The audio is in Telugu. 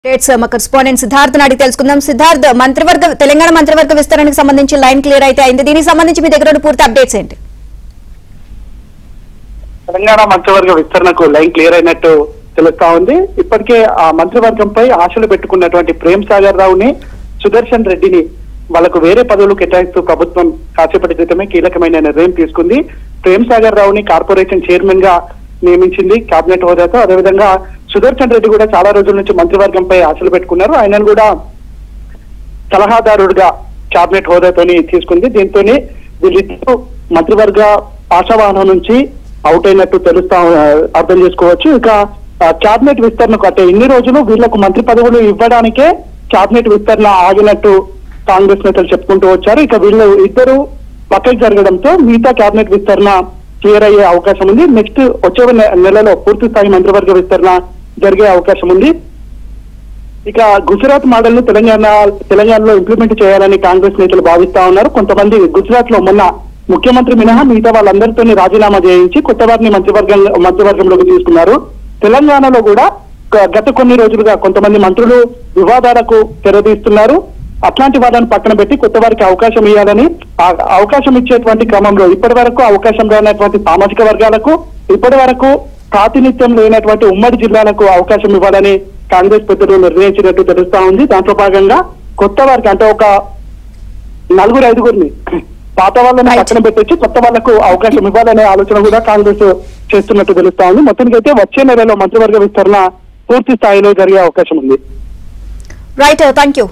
మా కరెస్పాండెంట్ సిద్ధార్థ్ నాడి తెలుసుకుందాం. సిద్ధార్థ్, తెలంగాణ మంత్రివర్గ విస్తరణకు సంబంధించి లైన్ క్లియర్ అయితే అయింది. దీనికి సంబంధించి మీ దగ్గర పూర్తి అప్డేట్స్ ఏంటి? తెలంగాణ మంత్రివర్గ విస్తరణకు లైన్ క్లియర్ అయినట్టు తెలుస్తా ఉంది. ఇప్పటికే ఆ మంత్రివర్గంపై ఆశలు పెట్టుకున్నటువంటి ప్రేమ్ సాగర్ రావుని, సుదర్శన్ రెడ్డిని వాళ్లకు వేరే పదవులు కేటాయిస్తూ ప్రభుత్వం కాసేపటి క్రితమే కీలకమైన నిర్ణయం తీసుకుంది. ప్రేమ్ సాగర్ రావుని కార్పొరేషన్ చైర్మన్ గా నియమించింది కేబినెట్ హోదాతో. అదేవిధంగా సుదర్శన్ రెడ్డి కూడా చాలా రోజుల నుంచి మంత్రివర్గంపై ఆశలు పెట్టుకున్నారు. ఆయనను కూడా సలహాదారుడిగా కేబినెట్ హోదాతోని తీసుకుంది. దీంతో వీళ్ళిద్దరూ మంత్రివర్గ ఆశావాహనం నుంచి అవుట్ అయినట్టు అర్థం చేసుకోవచ్చు. ఇక కేబినెట్ విస్తరణకు అంటే ఇన్ని రోజులు వీళ్లకు మంత్రి పదవులు ఇవ్వడానికే కేబినెట్ విస్తరణ ఆగినట్టు కాంగ్రెస్ నేతలు చెప్పుకుంటూ వచ్చారు. ఇక వీళ్ళు ఇద్దరు పక్కకి జరగడంతో మిగతా కేబినెట్ విస్తరణ క్లియర్ అయ్యే అవకాశం ఉంది. నెక్స్ట్ వచ్చే నెలలో పూర్తి స్థాయి మంత్రివర్గ విస్తరణ జరిగే అవకాశం ఉంది. ఇక గుజరాత్ మోడల్ ను తెలంగాణలో ఇంప్లిమెంట్ చేయాలని కాంగ్రెస్ నేతలు భావిస్తా ఉన్నారు. కొంతమంది గుజరాత్ లో మొన్న ముఖ్యమంత్రి మినహా మిగతా వాళ్ళందరితో రాజీనామా చేయించి కొత్త వారిని మంత్రివర్గంలోకి తీసుకున్నారు. తెలంగాణలో కూడా గత కొన్ని రోజులుగా కొంతమంది మంత్రులు వివాదాలకు తెరదీస్తున్నారు. అట్లాంటి వాళ్ళని పక్కన పెట్టి కొత్త వారికి అవకాశం ఇవ్వాలని, అవకాశం ఇచ్చేటువంటి క్రమంలో ఇప్పటి వరకు అవకాశం లేనటువంటి సామాజిక వర్గాలకు, ఇప్పటి వరకు ప్రాతినిధ్యం లేనటువంటి ఉమ్మడి జిల్లాలకు అవకాశం ఇవ్వాలని కాంగ్రెస్ పెద్దలు నిర్ణయించినట్టు తెలుస్తా ఉంది. దాంట్లో భాగంగా కొత్త వారికి అంటే ఒక 4-5 పాత వాళ్ళని పక్కన పెట్టొచ్చి కొత్త వాళ్లకు అవకాశం ఇవ్వాలనే ఆలోచన కూడా కాంగ్రెస్ చేస్తున్నట్టు తెలుస్తా ఉంది. మొత్తానికి అయితే వచ్చే నెలలో మంత్రివర్గ విస్తరణ పూర్తి స్థాయిలో జరిగే అవకాశం ఉంది. Right, thank you.